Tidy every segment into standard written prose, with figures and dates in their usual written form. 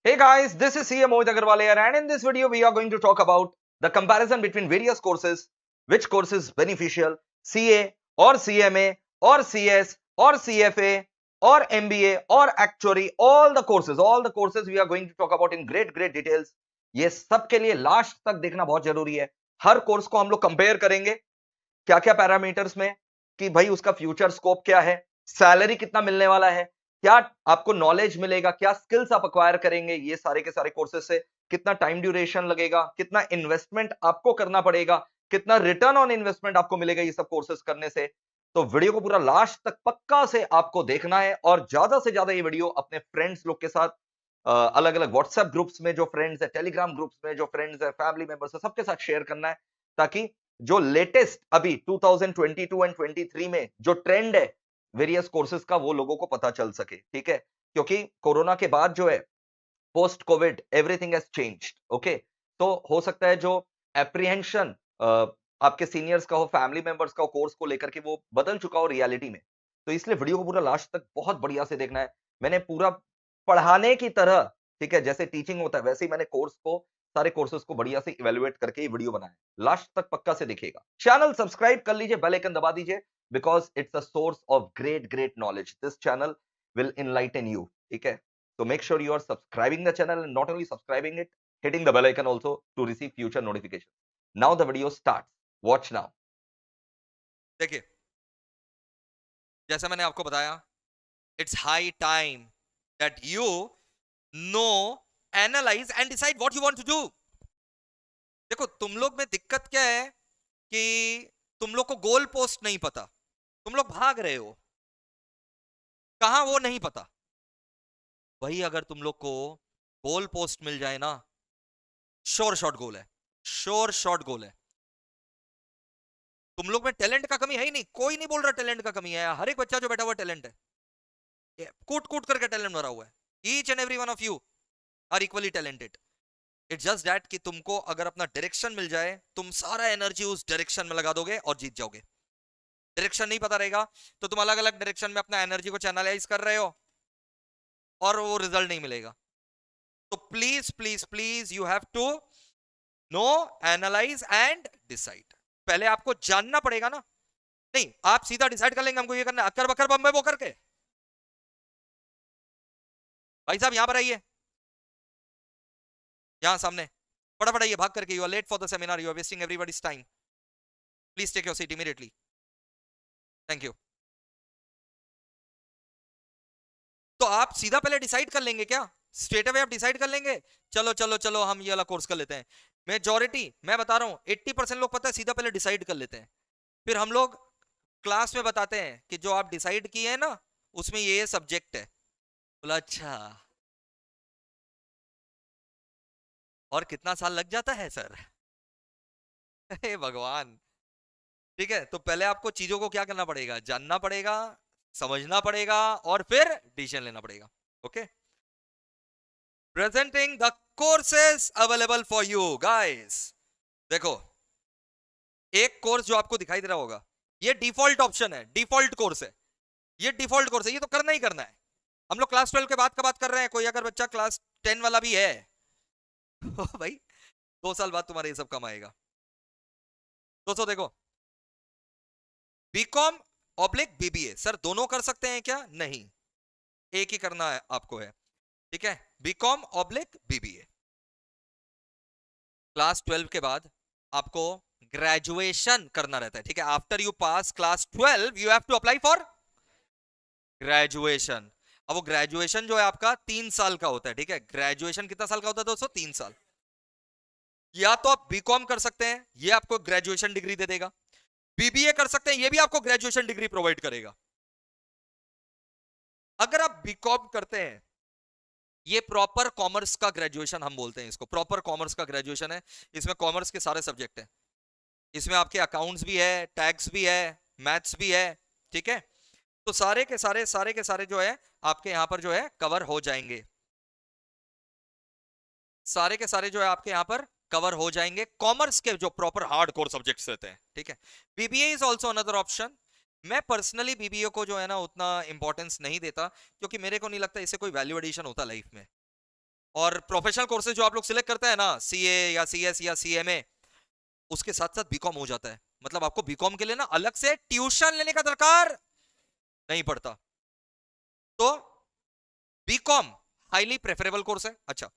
Hey guys, this is CA Mohit Agarwal here, and in this video we are going to talk about the comparison between various courses, which course is beneficial, CA or CMA or CS or CFA or MBA or actuary, all the courses we are going to talk about in great details. ये सब के लिए last तक देखना बहुत जरूरी है. हर course को हम लोग कंपेयर करेंगे क्या क्या पैरामीटर्स में कि भाई उसका फ्यूचर स्कोप क्या है, सैलरी कितना मिलने वाला है, क्या आपको नॉलेज मिलेगा, क्या स्किल्स आप अक्वायर करेंगे ये सारे के सारे कोर्सेस से, कितना टाइम ड्यूरेशन लगेगा, कितना इन्वेस्टमेंट आपको करना पड़ेगा, कितना रिटर्न ऑन इन्वेस्टमेंट आपको मिलेगा ये सब कोर्सेस करने से. तो वीडियो को पूरा लास्ट तक पक्का से आपको देखना है और ज्यादा से ज्यादा ये वीडियो अपने फ्रेंड्स लोग के साथ अलग अलग व्हाट्सएप ग्रुप्स में जो फ्रेंड्स है, टेलीग्राम ग्रुप्स में जो फ्रेंड्स है, फैमिली मेंबर्स है, सबके साथ शेयर करना है ताकि जो लेटेस्ट अभी 2022 एंड 23 में जो ट्रेंड है वेरियस कोर्सेज का वो लोगों को पता चल सके. ठीक है, क्योंकि कोरोना के बाद जो है post Covid everything has changed. Okay, तो हो सकता है जो एप्रीहेंशन आपके सीनियर्स का हो, फैमिली मेंबर्स का हो कोर्स को लेकर के, वो बदल चुका हो रियलिटी में. तो इसलिए वीडियो को पूरा लास्ट तक बहुत बढ़िया से देखना है. मैंने पूरा पढ़ाने की तरह, ठीक है, जैसे टीचिंग होता है वैसे ही मैंने सारे कोर्सेज को बढ़िया से इवेल्युएट करके ये वीडियो बनाया है. लास्ट तक पक्का से देखिएगा. चैनल सब्सक्राइब कर लीजिए, बेल आइकन दबा दीजिए, because it's a source of great knowledge. This channel will enlighten you. ठीक है, so make sure you are subscribing the channel, and not only subscribing it, hitting the bell icon also to receive future notifications. Now the video starts. Watch now. देखिए, जैसा मैंने आपको बताया, it's high time that you know, analyse and decide what you want to do. देखो, तुम लोग में दिक्कत क्या है कि तुम लोग को गोल पोस्ट नहीं पता. तुम लोग भाग रहे हो, कहां वो नहीं पता. वही अगर तुम लोग को गोल पोस्ट मिल जाए ना, श्योर शॉट गोल है, श्योर शॉट गोल है. तुम लोग में टैलेंट का कमी है ही नहीं. कोई नहीं बोल रहा टैलेंट का कमी है. हर एक बच्चा जो बैठा हुआ टैलेंट है, कूट कूट करके टैलेंट भरा हुआ है. Each and every one of you are equally talented. It's just that कि तुमको अगर अपना डायरेक्शन मिल जाए, तुम सारा एनर्जी उस डायरेक्शन में लगा दोगे और जीत जाओगे. डायरेक्शन नहीं पता रहेगा तो तुम अलग अलग डायरेक्शन में अपना एनर्जी को चैनलाइज कर रहे हो और वो रिजल्ट नहीं मिलेगा. तो please please please you have to know, analyse and decide. पहले आपको जानना पड़ेगा ना. नहीं, आप सीधा डिसाइड कर लेंगे हमको ये करना, अक्कर बकर बम्बे वो करके. भाई साहब यहां पर आइए, यहां सामने फटाफट आइए, भाग करके. You are late for the seminar, you are wasting everybody's time. Please take your seat immediately. Thank you. तो आप सीधा पहले डिसाइड कर लेंगे क्या? स्ट्रेट अवे आप डिसाइड कर लेंगे, चलो चलो चलो हम ये वाला कोर्स कर लेते हैं. मेजॉरिटी, मैं बता रहा हूं 80% लोग पता है सीधा पहले डिसाइड कर लेते हैं. फिर हम लोग क्लास में बताते हैं कि जो आप डिसाइड किए हैं ना उसमें ये सब्जेक्ट है. बोला अच्छा, और कितना साल लग जाता है सर? हे भगवान. ठीक है, तो पहले आपको चीजों को क्या करना पड़ेगा, जानना पड़ेगा, समझना पड़ेगा और फिर डिसीजन लेना पड़ेगा. Okay, presenting the courses available for you guys. देखो, एक कोर्स जो आपको दिखाई दे रहा होगा, ये डिफॉल्ट ऑप्शन है, डिफॉल्ट कोर्स है. ये डिफॉल्ट कोर्स है, ये तो करना ही करना है. हम लोग क्लास 12 के बाद का बात कर रहे हैं. कोई अगर बच्चा क्लास 10 वाला भी है भाई 2 साल बाद तुम्हारे ये सब काम आएगा. दोस्तों देखो, बीकॉम ऑब्लिक बीबीए, सर दोनों कर सकते हैं क्या? नहीं, एक ही करना है आपको है. ठीक है, बीकॉम ऑब्लिक बीबीए. क्लास 12 के बाद आपको ग्रेजुएशन करना रहता है. ठीक है, after you pass class 12 you have to apply for graduation. अब वो ग्रेजुएशन जो है आपका 3 साल का होता है. ठीक है, ग्रेजुएशन कितना साल का होता है दोस्तों? 3 साल. या तो आप बीकॉम कर सकते हैं, ये आपको ग्रेजुएशन डिग्री दे देगा. बीबीए कर सकते हैं, ये भी आपको ग्रेजुएशन डिग्री प्रोवाइड करेगा. अगर आप बीकॉम करते हैं, ये प्रॉपर कॉमर्स का ग्रेजुएशन हम बोलते हैं इसको, प्रॉपर कॉमर्स का ग्रेजुएशन है. इसमें कॉमर्स के सारे सब्जेक्ट हैं. इसमें आपके अकाउंट्स भी है, टैक्स भी है, मैथ्स भी है. ठीक है, तो सारे के सारे जो है आपके यहां पर जो है कवर हो जाएंगे. सारे के सारे जो है आपके यहां पर कवर हो जाएंगे, कॉमर्स के जो प्रॉपर हार्ड कोर सब्जेक्ट्स रहते हैं. ठीक है, BBA is also another option. मैं पर्सनली बीबीए को जो है ना उतना इंपॉर्टेंस नहीं देता, क्योंकि मेरे को नहीं लगता इससे कोई वैल्यू एडिशन होता लाइफ में. और प्रोफेशनल कोर्सेज जो आप लोग सिलेक्ट करते हैं ना, सीए या सीएस या सीएमए, उसके साथ साथ बीकॉम हो जाता है। मतलब आपको बीकॉम के लिए ना अलग से ट्यूशन लेने का दरकार नहीं पड़ता। तो बीकॉम हाईली प्रेफरेबल कोर्स है। अच्छा,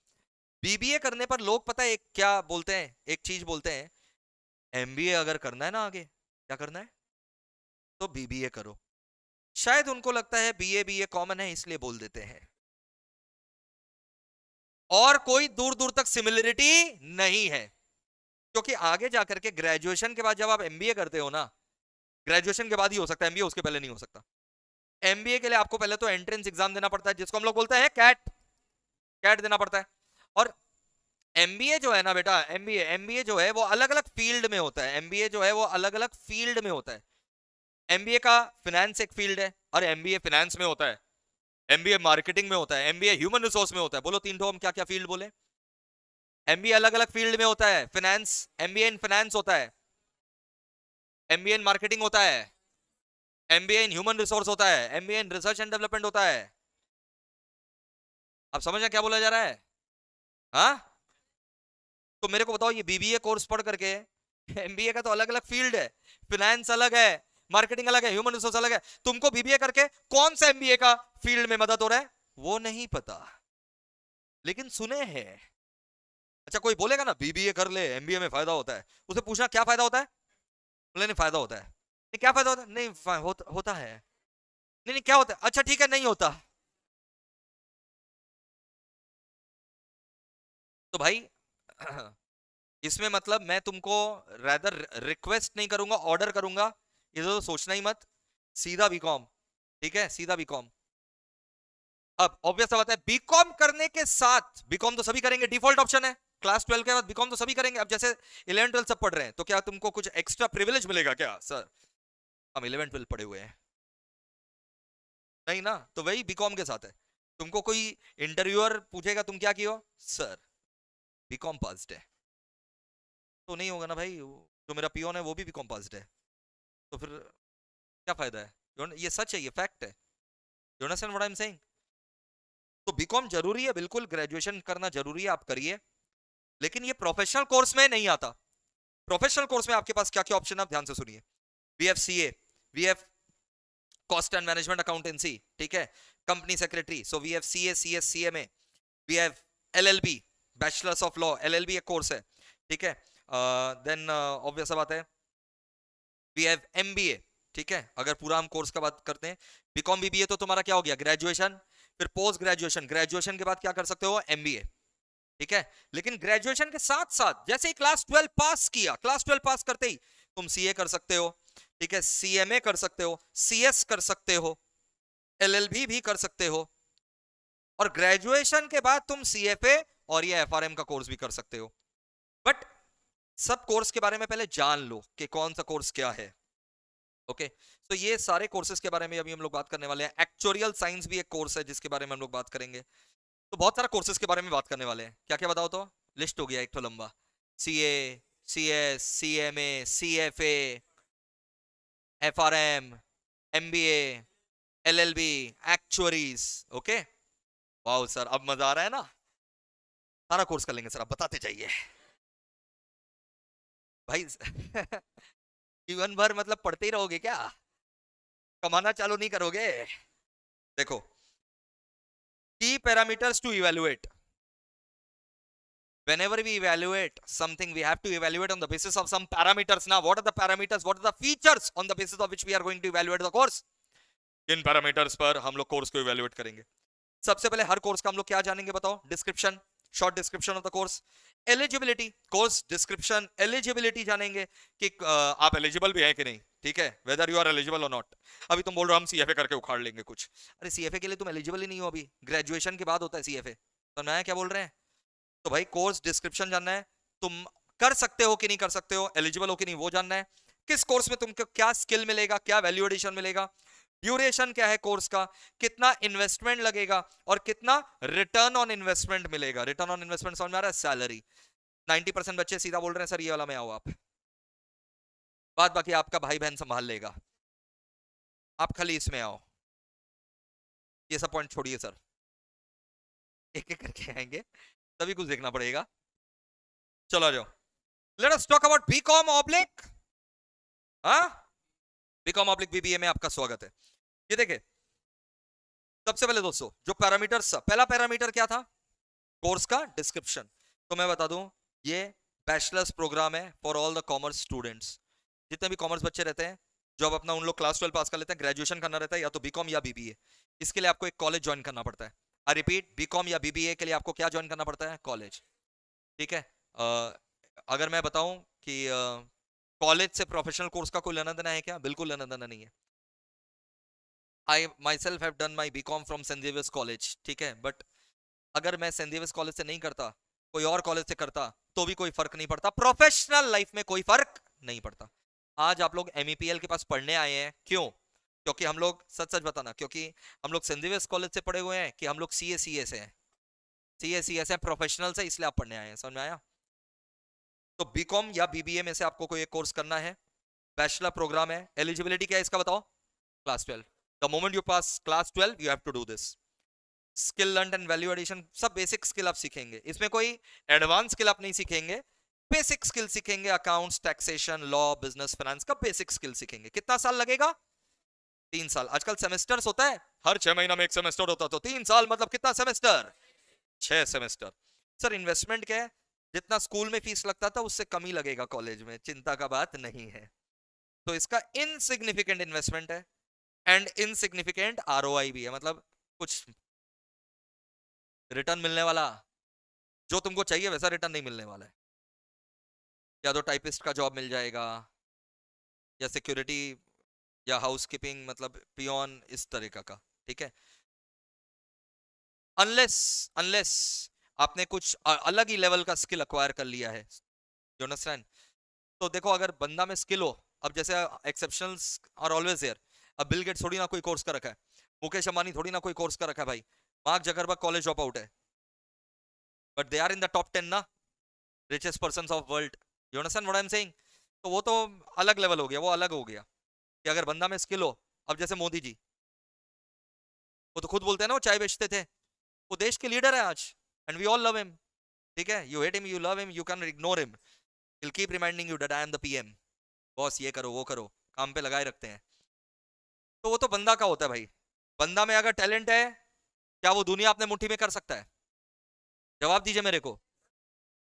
बीबीए करने पर लोग पता है क्या बोलते हैं, एक चीज बोलते हैं, एमबीए अगर करना है ना आगे, क्या करना है, तो बीबीए करो। शायद उनको लगता है बीए बीए कॉमन है इसलिए बोल देते हैं, और कोई दूर दूर तक सिमिलरिटी नहीं है। क्योंकि आगे जाकर के ग्रेजुएशन के बाद जब आप एमबीए करते हो ना, ग्रेजुएशन के बाद ही हो सकता है एमबीए, उसके पहले नहीं हो सकता। एमबीए के लिए आपको पहले तो एंट्रेंस एग्जाम देना पड़ता है, जिसको हम लोग बोलते हैं कैट। कैट देना पड़ता है। और एमबीए जो है ना बेटा, एमबीए एमबीए जो है वो अलग अलग फील्ड में होता है। एमबीए जो है वो अलग अलग फील्ड में होता है। एमबीए का फाइनेंस एक फील्ड है, और एमबीए फाइनेंस में होता है, एमबीए मार्केटिंग में होता है, एमबीए ह्यूमन रिसोर्स में होता है। बोलो तीन ठो हम क्या क्या फील्ड बोले। एमबीए अलग अलग फील्ड में होता है। फाइनेंस, एमबीए इन फाइनेंस होता है, एमबीए इन मार्केटिंग होता है, एमबीए इन ह्यूमन रिसोर्स होता है, MBA in research and development होता है। अब समझ में क्या बोला जा रहा है? हाँ, तो मेरे को बताओ, ये बीबीए कोर्स पढ़ करके एमबीए का तो अलग अलग फील्ड है, फाइनेंस अलग है, मार्केटिंग अलग है, ह्यूमन रिसोर्स अलग है। तुमको बीबीए करके कौन सा एमबीए का फील्ड में मदद हो रहा है वो नहीं पता, लेकिन सुने हैं। अच्छा, कोई बोलेगा ना बीबीए कर ले एमबीए में फायदा होता है, उसे पूछना क्या फायदा होता है, बोले नहीं फायदा होता है। नहीं क्या फायदा होता है, नहीं होता है। नहीं नहीं क्या होता है, अच्छा ठीक है नहीं होता। तो भाई इसमें मतलब मैं तुमको रादर रिक्वेस्ट नहीं करूंगा, ऑर्डर करूंगा, ये तो सोचना ही मत, सीधा बीकॉम। ठीक है, सीधा बीकॉम। अब ऑब्वियस बात है, बीकॉम करने के साथ, बीकॉम तो सभी करेंगे, डिफॉल्ट ऑप्शन है, क्लास 12 के बाद बीकॉम तो सभी करेंगे। अब जैसे 11 12 सब पढ़ रहे हैं, तो क्या तुमको कुछ एक्स्ट्रा प्रिविलेज मिलेगा क्या? सर हम 11 12 पढ़े हुए हैं, नहीं ना, तो वही बीकॉम के साथ है। तुमको कोई इंटरव्यूअर पूछेगा तुम क्या किए हो, सर बीकॉम पास्ड है, तो नहीं होगा ना भाई। जो मेरा पियोन है वो भी बीकॉम पास्ड है, तो फिर क्या फायदा है? ये सच है, ये फैक्ट है। You understand what I am saying? तो बीकॉम जरूरी है, बिल्कुल ग्रेजुएशन करना जरूरी है, आप करिए, लेकिन ये प्रोफेशनल कोर्स में नहीं आता। प्रोफेशनल कोर्स में आपके पास क्या क्या ऑप्शन है, आप ध्यान से सुनिए। VFCA, VF cost and management accountancy, ठीक है, company secretary, so VFCA CS CMA, VF LLB, bachelors of law, LLB एक कोर्स है, ठीक है। देन ऑब्वियस बात है वीएफ एमबीए, ठीक है, अगर पूरा हम कोर्स का बात करते हैं। बीकॉम बीबीए तो तुम्हारा क्या हो गया, ग्रेजुएशन, फिर पोस्ट ग्रेजुएशन, ग्रेजुएशन के बाद क्या कर सकते हो, एमबीए, ठीक है। लेकिन ग्रेजुएशन के साथ साथ जैसे ही क्लास 12 पास किया, क्लास 12 पास करते ही तुम सीए कर सकते हो, ठीक है, सीएमए कर सकते हो, सीएस कर सकते हो, एलएलबी भी कर सकते हो, और ग्रेजुएशन के बाद तुम सीएफए और ये एफआरएम का कोर्स भी कर सकते हो। बट सब कोर्स के बारे में पहले जान लो कि कौन सा कोर्स क्या है। ओके, तो ये सारे कोर्सेज के बारे में अभी हम लोग बात करने वाले हैं। एक्चुअरियल साइंस भी एक कोर्स है जिसके बारे में हम लोग बात करेंगे। तो बहुत सारा कोर्सेज के बारे में बात करने वाले हैं। क्या क्या बताओ तो, लिस्ट हो गया एक तो लंबा, CA, CS, CMA, CFA, FRM, MBA, LLB, actuaries. Okay, wow sir, अब मजा आ रहा है ना, सारा कोर्स कर लेंगे सर, आप बताते जाइए भाई जीवन भर मतलब पढ़ते ही रहोगे क्या, कमाना चालू नहीं करोगे? देखो, की parameters to evaluate, whenever we evaluate something we have to evaluate on the basis of some parameters. Now what are the parameters, what are the features on the basis of which we are going to evaluate the course? In parameters पर हम लोग course को evaluate करेंगे। सबसे पहले हर course का हम लोग क्या जानेंगे बताओ, description, short description of the course. Eligibility, course description, eligibility जानेंगे कि आप एलिजिबल भी हैं कि नहीं, ठीक है, वेदर यू आर एलिजिबल और नॉट। अभी तुम बोल रहे हो हम सीएफए करके उखाड़ लेंगे कुछ, अरे सीएफए के लिए तुम एलिजिबल ही नहीं हो, अभी ग्रेजुएशन के बाद होता है सीएफए, तो नया क्या बोल रहे हैं? तो भाई कोर्स डिस्क्रिप्शन जानना है, तुम कर सकते हो कि नहीं कर सकते हो, एलिजिबल हो कि नहीं वो जानना है, किस कोर्स में तुमको क्या स्किल मिलेगा, क्या वैल्यू एडिशन मिलेगा, ड्यूरेशन क्या है कोर्स का, कितना इन्वेस्टमेंट लगेगा और कितना रिटर्न ऑन इन्वेस्टमेंट मिलेगा। रिटर्न ऑन इन्वेस्टमेंट समझ में आ रहा है? सैलरी। 90% बच्चे सीधा बोल रहे हैं सर ये वाला में आओ आप, बाद बाकी आपका भाई बहन संभाल लेगा, आप खाली इसमें आओ, ये सब पॉइंट छोड़िए सर। एक एक करके आएंगे, तभी कुछ देखना पड़ेगा। चलो आ जाओ, let us talk about BCom oblique, हाँ, बीकॉम ऑब्लिक बीबीए में आपका स्वागत है। ये देखे, सबसे पहले दोस्तों जो पैरामीटर्स, पहला पैरामीटर क्या था, कोर्स का डिस्क्रिप्शन। तो मैं बता दूं, ये बैचलर्स प्रोग्राम है for all the commerce students. जितने भी कॉमर्स बच्चे रहते हैं, जो अब अपना उन लोग क्लास 12 पास कर लेते हैं, ग्रेजुएशन करना रहता है या तो बीकॉम या बीबीए, इसके लिए आपको एक कॉलेज ज्वाइन करना पड़ता है। आई रिपीट, बीकॉम या बीबीए के लिए आपको क्या ज्वाइन करना पड़ता है, कॉलेज। ठीक है, अगर मैं बताऊं कि कॉलेज से प्रोफेशनल कोर्स का कोई लेना देना है क्या, बिल्कुल लेना देना नहीं है। I myself have done my BCom from Saint Xavier's college, ठीक है, बट अगर मैं सेंट जेवियर्स कॉलेज से नहीं करता, कोई और कॉलेज से करता, तो भी कोई फर्क नहीं पड़ता, प्रोफेशनल लाइफ में कोई फर्क नहीं पड़ता। आज आप लोग MEPL के पास पढ़ने आए हैं, क्यों? क्योंकि हम लोग, सच सच बताना, क्योंकि हम लोग सेंट जेवियर्स कॉलेज से पढ़े हुए हैं कि हम लोग CA से हैं, CA हैं, प्रोफेशनल से, इसलिए आप पढ़ने आए हैं, समझ में आया? तो बीकॉम या BBA में से आपको कोई एक कोर्स करना है, बैचलर प्रोग्राम है, एलिजिबिलिटी क्या है इसका बताओ, class 12। The moment you pass class 12 you have to do this. Skill learn and value addition, सब बेसिक स्किल आप सीखेंगे, इसमें कोई एडवांस स्किल आप नहीं सीखेंगे, बेसिक स्किल सीखेंगे, accounts, taxation, law, business, finance का बेसिक स्किल सीखेंगे। कितना साल लगेगा? 3 साल। आजकल सेमेस्टर्स होता है, हर 6 महीना में एक सेमेस्टर होता, तो 3 साल मतलब कितना सेमेस्टर? 6 सेमेस्टर। सर इन्वेस्टमेंट क्या है? जितना स्कूल में फीस लगता था उससे कम ही लगेगा कॉलेज में, चिंता का बात नहीं है। तो इसका इनसिग्निफिकेंट इन्वेस्टमेंट है एंड इनसिग्निफिकेंट ROI भी है, मतलब कुछ रिटर्न मिलने वाला, जो तुमको चाहिए वैसा रिटर्न नहीं मिलने वाला है। या तो टाइपिस्ट का जॉब मिल जाएगा, या सिक्योरिटी, या हाउसकीपिंग, मतलब पियोन, इस तरीका का, ठीक है। अनलेस अनलेस आपने कुछ अलग ही लेवल का स्किल अक्वायर कर लिया है, यू अंडरस्टैंड? तो देखो, अगर बंदा में स्किल हो, अब जैसे एक्सेप्शनल्स आर ऑलवेज देयर, अब बिल गेट्स थोड़ी ना कोई कोर्स कर रखा है, मुकेश अंबानी थोड़ी ना कोई कोर्स कर रखा है भाई, Mark Zuckerberg college drop out है, but they are in the top 10 ना, richest persons of world, you understand what I am saying? तो वो तो अलग लेवल हो गया, वो अलग हो गया कि अगर बंदा में स्किल हो। अब जैसे मोदी जी, वो तो खुद बोलते हैं ना, वो चाय बेचते थे, वो देश के लीडर है आज, and we all love him, ठीक है, you hate him, you love him, you can ignore him, he'll keep reminding you that I am the PM, boss ये करो वो करो, काम पे लगाए रखते हैं। तो वो तो बंदा का होता है भाई, बंदा में अगर टैलेंट है, क्या वो दुनिया अपने मुट्ठी में कर सकता है? जवाब दीजिए मेरे को,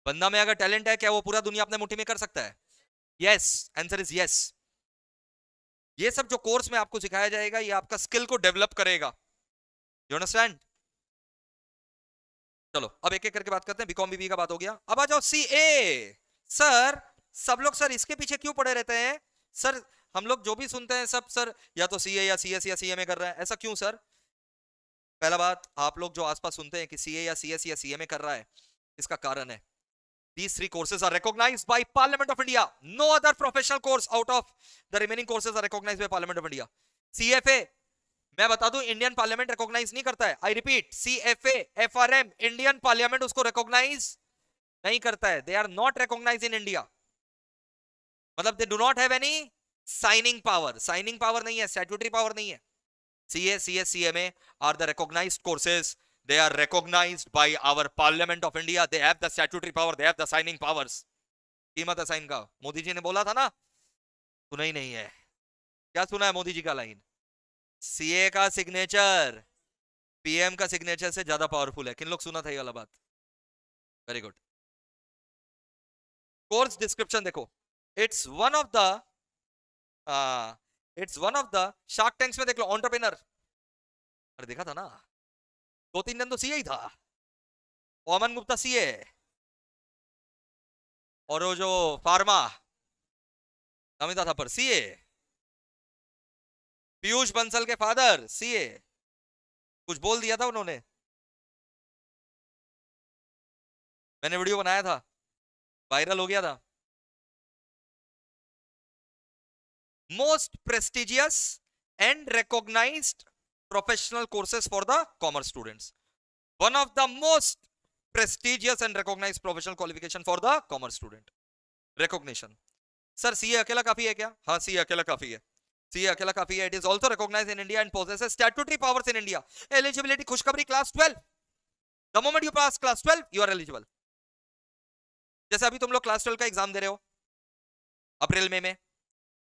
बंदा में अगर टैलेंट है, क्या वो पूरा दुनिया अपने मुट्ठी में कर सकता है? Yes, answer is yes. ये सब जो कोर्स में आपको सिखाया जाएगा, ये आपका स्किल को डेवलप करेगा, यू अंडरस्टैंड? चलो अब एक एक करके बात करते हैं, बीकॉम बीबी का बात हो गया, अब आ जाओ CA। सर सब लोग सर इसके पीछे क्यों पड़े रहते हैं सर? हम लोग जो भी सुनते हैं सब सर या तो CA या CS या CMA कर रहा है, ऐसा क्यों सर? पहला बात, आप लोग जो आसपास सुनते हैं कि CA या CS या CMA कर रहा है, इसका कारण है, these three courses are recognized by Parliament of India. No other professional course out of the remaining courses are recognized by Parliament of India. CFA, मैं बता दूं, इंडियन पार्लियामेंट रिकॉग्नाइज नहीं करता है। I repeat, CFA, FRM, Indian parliament उसको recognize नहीं करता है, they are not recognise in India, मतलब they do not have any signing power, signing power नहीं है, स्टैट्यूटरी पावर नहीं है। CA, CS, CMA are the recognized courses, they are recognized by our Parliament of India, they have the statutory power, they have the signing powers। कीमत है sign का, मोदी जी ने बोला था ना, सुना ही नहीं है, क्या सुना है मोदी जी का लाइन? CA का सिग्नेचर PM का सिग्नेचर से ज्यादा पावरफुल है। किन लोग सुना था ये वाला बात? Very good. कोर्स डिस्क्रिप्शन देखो, it's one of the shark tanks में देख लो, एंटरप्रेन्योर, अरे देखा था ना, 2-3 दिन तो CA ही था, ओमन गुप्ता CA, और वो जो फार्मा अमिताभ थापर CA, पीयूष बंसल के फादर CA, कुछ बोल दिया था उन्होंने, मैंने वीडियो बनाया था, वायरल हो गया था। Most prestigious and recognized professional courses for the commerce students, one of the most prestigious and recognized professional qualification for the commerce student, recognition। Sir CA अकेला काफी है क्या? हाँ, CA अकेला काफी है, CA अकेला काफी है। It is also recognized in India and possesses statutory powers in India। Eligibility, खुशखबरी, class 12, the moment you pass class 12 you are eligible. जैसे अभी तुम लोग क्लास 12 का एग्जाम दे रहे हो अप्रैल में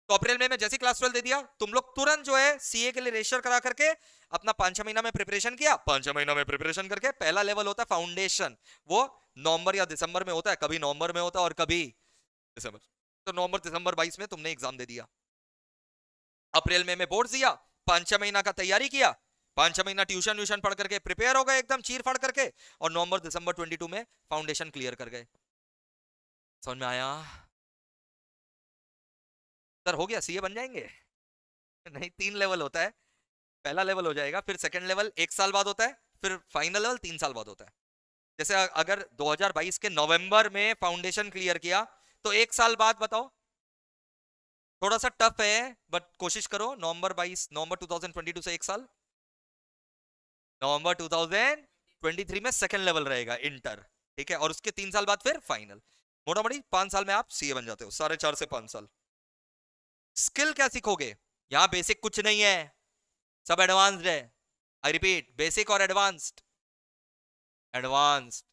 तो अप्रैल में जैसे क्लास 12 दे दिया तुम लोग तुरंत जो है सीए के लिए रजिस्टर करा करके अपना 5-6 महीना में प्रिपरेशन किया। 5-6 महीना में प्रिपरेशन करके पहला लेवल होता है फाउंडेशन, वो नवंबर या दिसंबर में होता है, कभी नवंबर में होता है और कभी दिसंबर। तो नवंबर दिसंबर 22 में तुमने एग्जाम दे दिया। अप्रैल में बोर्ड दिया, 5-6 महीना का तैयारी किया, 5-6 महीना ट्यूशन व्यूशन पढ़ करके प्रिपेयर हो गए एकदम चीर फाड़ करके, और नवंबर दिसंबर 22 में फाउंडेशन क्लियर कर गए। समझ में आया? सर हो गया सीए बन जाएंगे? नहीं, 3 लेवल होता है। पहला लेवल हो जाएगा, फिर सेकंड लेवल 1 साल बाद होता है, फिर फाइनल लेवल 3 साल बाद होता है। जैसे अगर 2022 के नवंबर में फाउंडेशन क्लियर किया तो 1 साल बाद बताओ, थोड़ा सा टफ है बट कोशिश करो। नवंबर 2022 से 1 साल, नवंबर 2023 में सेकंड लेवल रहेगा इंटर, ठीक है, और उसके 3 साल बाद फिर फाइनल। मोटा मोटी 5 साल में आप सीए बन जाते हो, 4.5 से 5 साल। स्किल क्या सीखोगे? यहां बेसिक कुछ नहीं है, सब एडवांस्ड है। आई रिपीट, बेसिक और एडवांस्ड। एडवांस्ड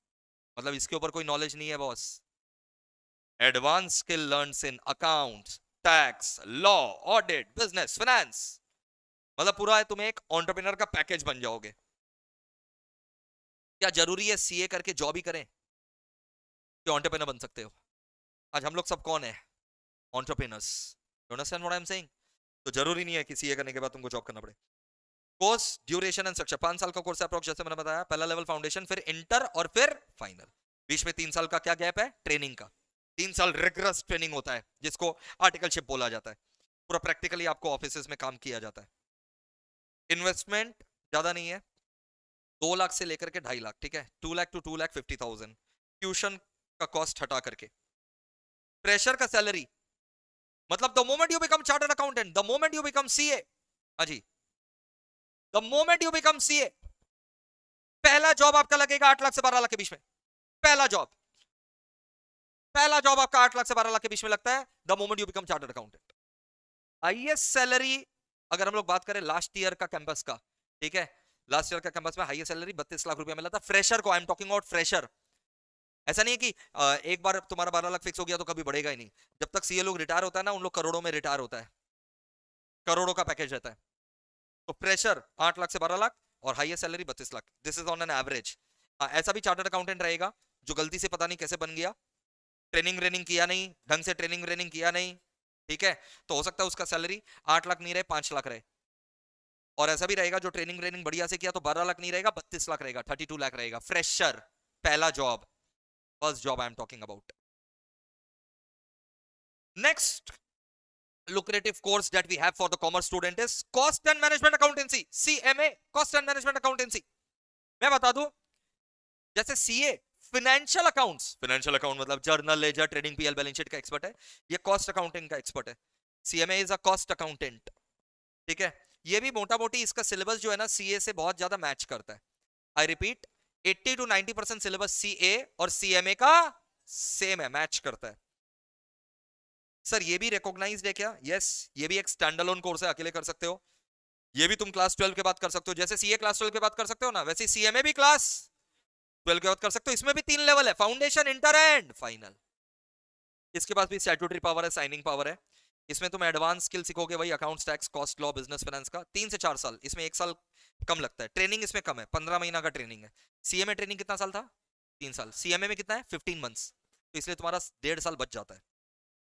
मतलब इसके ऊपर कोई नॉलेज नहीं है boss. Advance skill learns in accounts, tax, law, audit, business, finance. मतलब पूरा है, तुम एक एंटरप्रेन्योर का पैकेज बन जाओगे। क्या जरूरी है सीए करके जॉब ही करें कि एंटरप्रेन्योर बन सकते हो? आज हम लोग सब कौन है? Entrepreneurs. You understand what I am saying? तो जरूरी नहीं है कि सीए करने के बाद तुमको जॉब करना पड़े। कोर्स ड्यूरेशन एंड स्ट्रक्चर 5 साल का कोर्स है अप्रोक्स, जैसे मैंने बताया। पहला लेवल फाउंडेशन, फिर इंटर और फिर फाइनल। बीच में 3 साल का क्या गैप है? ट्रेनिंग का। 3 साल रिगरस ट्रेनिंग होता है जिसको आर्टिकलशिप बोला जाता है। पूरा प्रैक्टिकली आपको ऑफिस में काम किया जाता है। इन्वेस्टमेंट ज्यादा नहीं है, 2 लाख से लेकर के 2.5 लाख, ठीक है, 2 लाख टू 2,50,000 ट्यूशन का कॉस्ट हटा करके। प्रेशर का सैलरी मतलब the moment you become chartered accountant, the moment you become CA, हाँ जी, the moment you become CA, पहला जॉब आपका लगेगा 8 लाख से 12 लाख के बीच में। पहला जॉब आपका 8 लाख से 12 लाख के बीच में लगता है the moment you become chartered accountant. Highest salary अगर हम लोग बात करें लास्ट ईयर का कैंपस का, ठीक है, लास्ट ईयर का कैंपस में हाईएस्ट सैलरी 32 लाख रुपया मिला था फ्रेशर को। I am talking about fresher. ऐसा नहीं है कि एक बार तुम्हारा 12 लाख फिक्स हो गया तो कभी बढ़ेगा ही नहीं। जब तक सीए लोग रिटायर होता है ना, उन लोग करोड़ों में रिटायर होता है, करोड़ों का पैकेज रहता है। तो फ्रेशर 8 लाख से 12 लाख और highest salary 32 lakh. This is on an average. ऐसा भी चार्टर्ड अकाउंटेंट रहेगा जो गलती से पता नहीं कैसे बन गया, ट्रेनिंग किया नहीं ढंग से, ट्रेनिंग किया नहीं, ठीक है, तो हो सकता है उसका सैलरी 8 लाख नहीं रहे, 5 लाख रहे। और ऐसा भी रहेगा जो ट्रेनिंग बढ़िया से किया तो 12 लाख नहीं रहेगा, 32 लाख रहेगा, 32 लाख रहेगा। फ्रेशर, पहला job, first job I am talking about. Next lucrative course that we have for the commerce student is cost and management accountancy, CMA, cost and management accountancy। मैं बता दूं, जैसे सीए फाइनेंशियल अकाउंट मतलब journal, ledger, trading, PL, balance sheet का expert है, ये cost accounting का expert है। CMA is a cost accountant, ठीक है। ये भी मोटा मोटी इसका सिलेबस जो है ना सीए से बहुत ज्यादा मैच करता है। I repeat, 80 to 90% syllabus CA और सीएमए का सेम है, मैच करता है। सर ये भी रिकॉग्नाइज्ड है क्या? यस, ये भी एक स्टैंड अलोन कोर्स है, अकेले कर सकते हो। ये भी तुम क्लास 12 के बाद कर सकते हो, जैसे सीए क्लास 12 के बाद कर सकते हो ना, वैसे सीएमए भी क्लास 12 के बाद कर सकते हो। इसमें भी 3 लेवल है, फाउंडेशन, इंटर एंड फाइनल। इसके पास भी स्टैट्यूटरी पावर है, साइनिंग पावर है। इसमें तुम एडवांस स्किल सीखोगे, वही accounts, tax, cost, law, business, finance का 3 से 4 साल। इसमें 1 साल कम लगता है, ट्रेनिंग इसमें कम है, 15 महीना का ट्रेनिंग है। सीए में ट्रेनिंग कितना साल था? 3 साल। सीएमए में कितना है? 15 मंथ्स। तो इसलिए तुम्हारा 1.5 साल बच जाता है।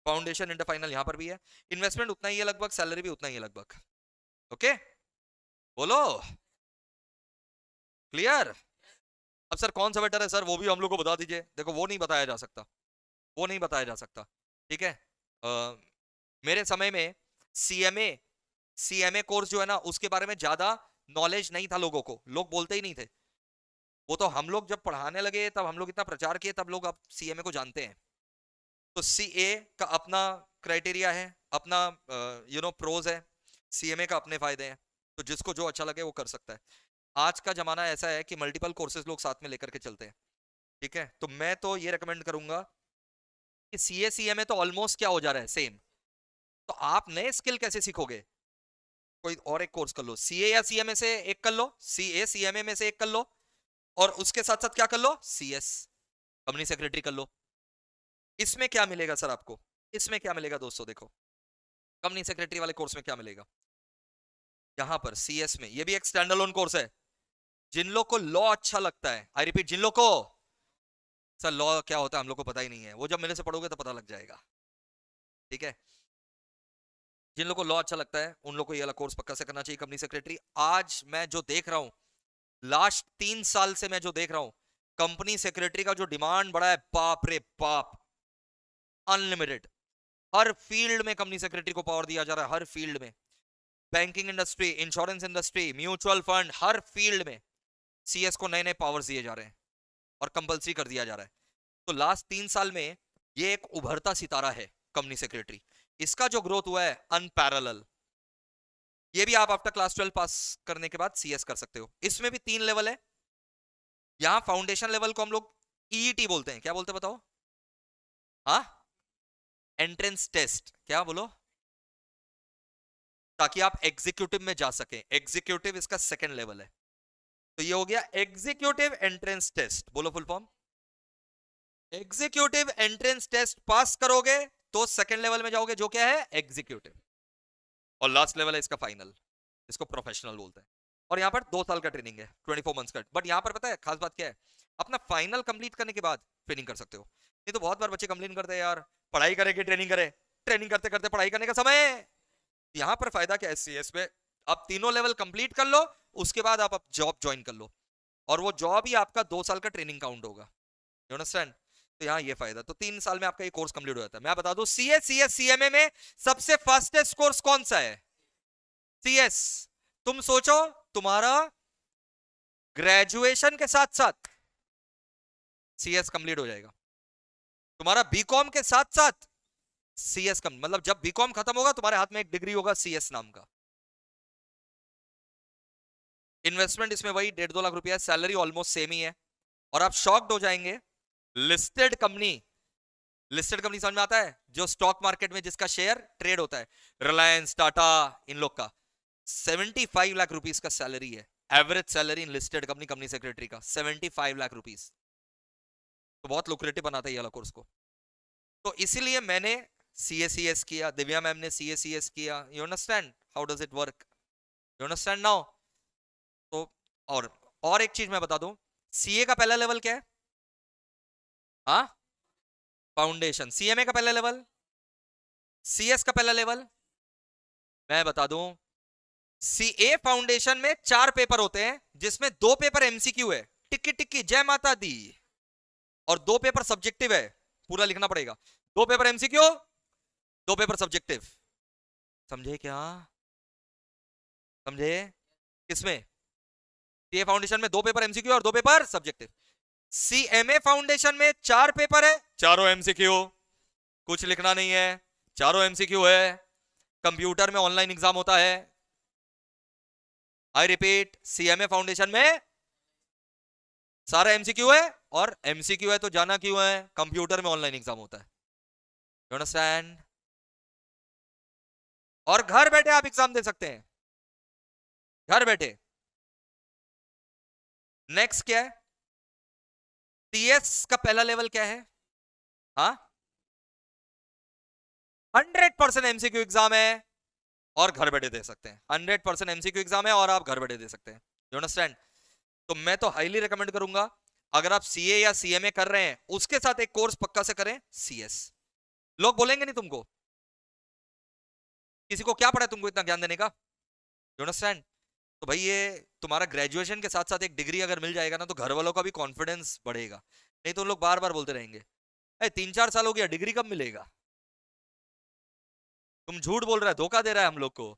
फाउंडेशन, इंटर, फाइनल यहां पर भी है। इन्वेस्टमेंट उतना ही है लगभग, सैलरी भी उतना ही है लगभग। ओके, बोलो क्लियर? अब सर कौन सा बेटर है सर, वो भी हम लोग को बता दीजिए। देखो वो नहीं बताया जा सकता, वो नहीं बताया जा सकता, ठीक है। मेरे समय में सीएमए कोर्स जो है ना, उसके बारे में ज्यादा नॉलेज नहीं था लोगों को, लोग बोलते ही नहीं थे। वो तो हम लोग जब पढ़ाने लगे तब हम लोग इतना प्रचार किए, तब लोग अब सीएमए को जानते हैं। तो सीए का अपना क्राइटेरिया है, अपना प्रोज है, सीएमए का अपने फायदे हैं। तो जिसको जो अच्छा लगे वो कर सकता है। आज का जमाना ऐसा है कि मल्टीपल कोर्सेज लोग साथ में लेकर के चलते हैं, ठीक है। तो मैं तो ये रेकमेंड करूंगा कि सीए सीएमए तो ऑलमोस्ट क्या हो जा रहा है, सेम। तो आप नए स्किल कैसे सीखोगे? कोई और एक कोर्स कर लो, सीए या सीएमए से एक कर लो, सीए सीएमए में से एक कर लो, और उसके साथ साथ क्या कर लो, CS कंपनी सेक्रेटरी कर लो। इसमें क्या मिलेगा सर आपको, इसमें क्या मिलेगा दोस्तों, देखो कंपनी सेक्रेटरी वाले कोर्स में क्या मिलेगा। यहां पर CS में, ये भी एक स्टैंडअलोन कोर्स है। जिन लोग को लॉ अच्छा लगता है, आई रिपीट, जिन लोग को, सर लॉ क्या होता है हम लोग को पता ही नहीं है, वो जब मेरे से पढ़ोगे तो पता लग जाएगा, ठीक है। जिन लोग को लॉ अच्छा लगता है उन लोग को ये वाला कोर्स पक्का से करना चाहिए, कंपनी सेक्रेटरी। आज मैं जो देख रहा हूं, लास्ट 3 साल से मैं जो देख रहा हूं, कंपनी सेक्रेटरी का जो डिमांड बढ़ा है, बाप रे बाप, अनलिमिटेड। हर फील्ड में कंपनी सेक्रेटरी को पावर दिया जा रहा है, हर फील्ड में, banking industry, insurance industry, mutual fund, हर फील्ड में CS को नए नए पावर्स दिए जा रहे हैं और कंपलसरी कर दिया जा रहा है। तो लास्ट 3 साल में ये एक उभरता सितारा है कंपनी सेक्रेटरी। इसका जो ग्रोथ हुआ है अनपैरेलल। ये भी आप आफ्टर क्लास 12 पास करने के बाद CS कर सकते हो। इसमें भी 3 लेवल है। यहां फाउंडेशन लेवल को हम लोग EET बोलते हैं, क्या बोलते हैं बताओ, हाँ, एंट्रेंस टेस्ट, क्या बोलो, ताकि आप एग्जीक्यूटिव में जा सके। एग्जीक्यूटिव इसका सेकंड लेवल है। तो ये हो गया एग्जीक्यूटिव एंट्रेंस टेस्ट, बोलो full form. Executive entrance test pass करोगे तो सेकंड लेवल में जाओगे, जो क्या है, एग्जीक्यूटिव। और लास्ट लेवल है इसका फाइनल, इसको प्रोफेशनल बोलते हैं। और यहां पर 2 साल का ट्रेनिंग है, 24 मंथ्स का। बट यहां पर पता है खास बात क्या है, अपना फाइनल कंप्लीट करने के बाद ट्रेनिंग कर सकते हो। नहीं तो बहुत बार बच्चे कंप्लेन करते हैं, यार पढ़ाई करे कि ट्रेनिंग करे, ट्रेनिंग करते करते पढ़ाई करने का समय। यहां पर फायदा क्या है CS पे, आप तीनों लेवल कंप्लीट कर लो, उसके बाद आप जॉब ज्वाइन कर लो, और वो जॉब ही आपका 2 साल का ट्रेनिंग काउंट होगा। You understand? तो यहाँ ये फायदा, तो 3 साल में आपका ये कोर्स कंप्लीट हो जाता है। मैं बता दूं, CS CMA में सबसे फास्टेस्ट कोर्स कौन सा है? CS। तुम सोचो, तुम्हारा ग्रेजुएशन के साथ साथ CS कंप्लीट हो जाएगा, तुम्हारा बीकॉम के साथ साथ CS कम, मतलब जब बीकॉम खत्म होगा तुम्हारे हाथ में एक डिग्री होगा CS नाम का। इन्वेस्टमेंट इसमें वही 1.5-2 लाख रुपया, सैलरी ऑलमोस्ट सेम ही है। और आप शॉक्ड हो जाएंगे, लिस्टेड कंपनी, लिस्टेड कंपनी समझ में आता है, जो स्टॉक मार्केट में जिसका शेयर ट्रेड होता है, रिलायंस, टाटा, इन लोग का 75 लाख रुपीस का सैलरी है। Average salary in listed company, company secretary का 75 लाख रुपीस। तो बहुत लुक्रेटिव बनाता है ये वाला कोर्स को। तो इसीलिए मैंने CS किया, दिव्या मैम ने CS किया। You understand how does it work? You understand now? तो और एक चीज मैं बता दूं, CA का पहला लेवल क्या है? हाँ, फाउंडेशन। CMA का पहला लेवल, CS का पहला लेवल मैं बता दूं, CA फाउंडेशन में 4 पेपर होते हैं, जिसमें 2 पेपर MCQ है, टिक्की टिक्की जय माता दी, और 2 पेपर सब्जेक्टिव है, पूरा लिखना पड़ेगा। 2 पेपर MCQ, 2 पेपर सब्जेक्टिव। समझे क्या? समझे? किसमें? CA फाउंडेशन में 2 पेपर MCQ और 2 पेपर सब्जेक्टिव। CMA फाउंडेशन में 4 पेपर है, चारों MCQ, कुछ लिखना नहीं है, चारों MCQ है। कंप्यूटर में ऑनलाइन एग्जाम होता है। आई रिपीट, CMA फाउंडेशन में सारा MCQ है, और MCQ है तो जाना क्यों है, कंप्यूटर में ऑनलाइन एग्जाम होता है। You understand? और घर बैठे आप एग्जाम दे सकते हैं, घर बैठे। नेक्स्ट क्या है? CS का पहला लेवल क्या है? हाँ, 100% MCQ एग्जाम है और घर बैठे दे सकते हैं। 100% MCQ एग्जाम है और आप घर बैठे दे सकते हैं। You understand? तो मैं तो हाईली रिकमेंड करूंगा, अगर आप CA या CMA कर रहे हैं, उसके साथ एक कोर्स पक्का से करें, CS। लोग बोलेंगे नहीं तुमको, किसी को क्या पड़ा है तुमको इतना ज्ञान देने का। You understand? तो भाई ये तुम्हारा ग्रेजुएशन के साथ साथ एक डिग्री अगर मिल जाएगा ना, तो घर वालों का भी कॉन्फिडेंस बढ़ेगा। नहीं तो लोग बार बार बोलते रहेंगे, 3-4 साल हो गया, डिग्री कब मिलेगा? तुम झूठ बोल रहा है, धोखा दे रहा है हम लोग को,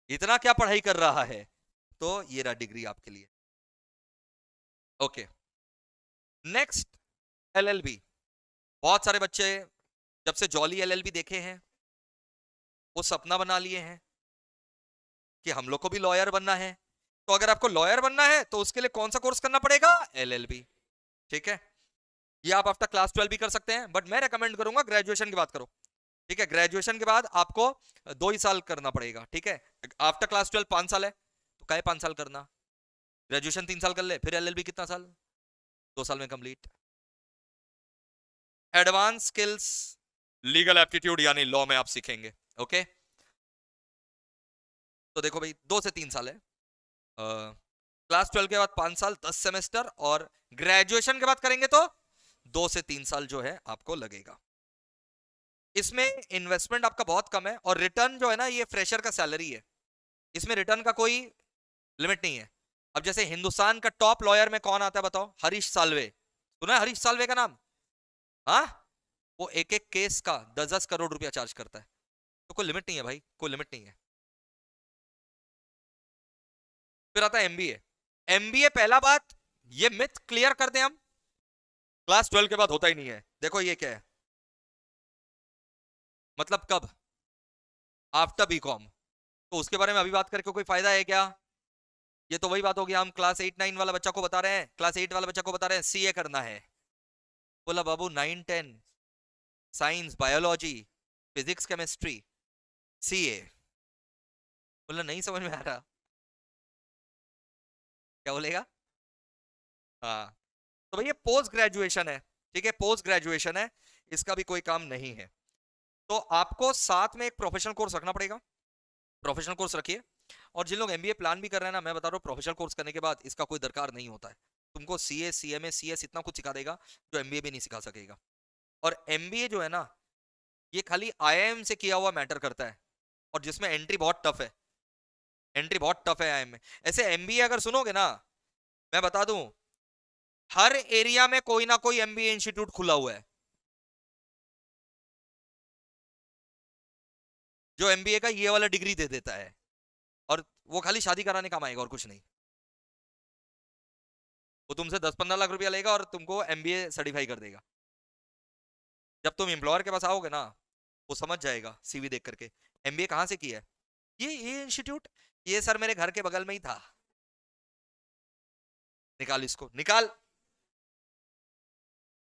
इतना क्या पढ़ाई कर रहा है। तो ये रहा डिग्री आपके लिए। Okay, next LLB। बहुत सारे बच्चे जब से जॉली LLB देखे हैं, वो सपना बना लिए हैं कि हम लोग को भी लॉयर बनना है। तो अगर आपको लॉयर बनना है तो उसके लिए कौन सा कोर्स करना पड़ेगा? LLB। ठीक है, ये आप आफ्टर क्लास 12 भी कर सकते हैं, बट मैं रेकमेंड करूंगा ग्रेजुएशन की बात करो। ठीक है, ग्रेजुएशन के बाद आपको 2 ही साल करना पड़ेगा। ठीक है, आफ्टर क्लास 12 5 साल है, तो क्या 5 साल करना, ग्रेजुएशन 3 साल कर ले, फिर LLB कितना साल, 2 साल में complete. Advance skills legal aptitude यानी लॉ में आप सीखेंगे। ओके, तो देखो भाई 2 से 3 साल है। क्लास 12 के बाद 5 साल 10 सेमेस्टर, और ग्रेजुएशन के बाद करेंगे तो 2 से 3 साल जो है आपको लगेगा। इसमें इन्वेस्टमेंट आपका बहुत कम है, और रिटर्न जो है ना ये फ्रेशर का सैलरी है, इसमें रिटर्न का कोई लिमिट नहीं है। अब जैसे हिंदुस्तान का टॉप लॉयर में कौन आता है बताओ? हरीश साल्वे, सुना है हरीश साल्वे का नाम? हाँ, वो एक एक केस का 10-10 करोड़ रुपया चार्ज करता है। तो कोई लिमिट नहीं है भाई, कोई लिमिट नहीं है। फिर आता है एमबीए। एमबीए, पहला बात ये मिथ क्लियर कर दें हम, क्लास 12 के बाद होता ही नहीं है। देखो ये क्या है, मतलब कब? After BCom. तो उसके बारे में अभी बात करके कोई फायदा है क्या? ये तो वही बात होगी, हम क्लास 8-9 वाला बच्चा को बता रहे हैं, क्लास 8 वाला बच्चा को बता रहे हैं सीए करना है। बोला बाबू 9-10 science, biology, physics, chemistry, CA. बोला नहीं समझ में आ रहा, क्या बोलेगा? हाँ, तो भैया पोस्ट ग्रेजुएशन है, ठीक है, पोस्ट ग्रेजुएशन है, इसका भी कोई काम नहीं है। तो आपको साथ में एक प्रोफेशनल कोर्स रखना पड़ेगा, प्रोफेशनल कोर्स रखिए। और जिन लोग एमबीए प्लान भी कर रहे हैं ना, मैं बता रहा हूँ प्रोफेशनल कोर्स करने के बाद इसका कोई दरकार नहीं होता है। तुमको सीए, सीएमए, सीएस इतना कुछ सिखा देगा जो एमबीए भी नहीं सिखा सकेगा। और एमबीए जो है ना, ये खाली आईआईएम से किया हुआ मैटर करता है, और जिसमें एंट्री बहुत टफ है, एंट्री बहुत टफ है आईआईएम में। ऐसे एमबीए अगर सुनोगे ना, मैं बता दूं हर एरिया में कोई ना कोई एमबीए इंस्टीट्यूट खुला हुआ है जो एमबीए का ये वाला डिग्री दे देता है, और वो खाली शादी कराने काम आएगा और कुछ नहीं। वो तुमसे 10-15 लाख रुपया लेगा और तुमको एमबीए सर्टिफाई कर देगा। जब तुम एम्प्लॉयर के पास आओगे ना, वो समझ जाएगा सीवी देख करके एमबीए कहाँ से किया है। ये इंस्टीट्यूट, ये सर मेरे घर के बगल में ही था, निकाल इसको निकाल।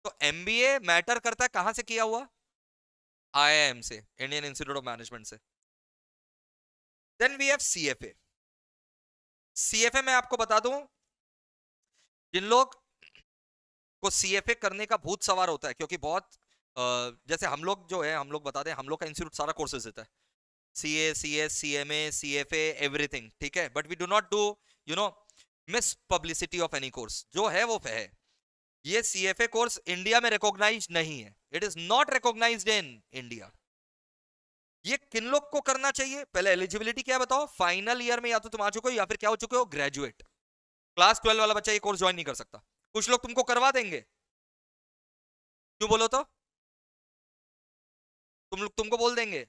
तो एमबीए मैटर करता है कहां से किया हुआ, आईआईएम से, इंडियन इंस्टीट्यूट ऑफ मैनेजमेंट से। Then we have CFA. CFA में आपको बता दूं, जिन लोग को सीएफए करने का भूत सवार होता है, क्योंकि बहुत जैसे हम लोग जो है, हम लोग बता दें, हम लोग का इंस्टीट्यूट सारा कोर्सेज देता है, CA, CS, CMA, CFA, everything, ठीक है, but we do not do you know miss publicity of any course, जो है वो है। ये सीएफए कोर्स इंडिया में रिकॉग्नाइज नहीं है, it is not recognised in India. ये किन लोग को करना चाहिए? पहले एलिजिबिलिटी क्या है बताओ? फाइनल ईयर में या तो तुम आ चुके हो या फिर क्या हो चुके हो, ग्रेजुएट। क्लास 12 वाला बच्चा ये कोर्स ज्वाइन नहीं कर सकता। कुछ लोग तुमको करवा देंगे, क्यों बोलो तो? तुमको बोल देंगे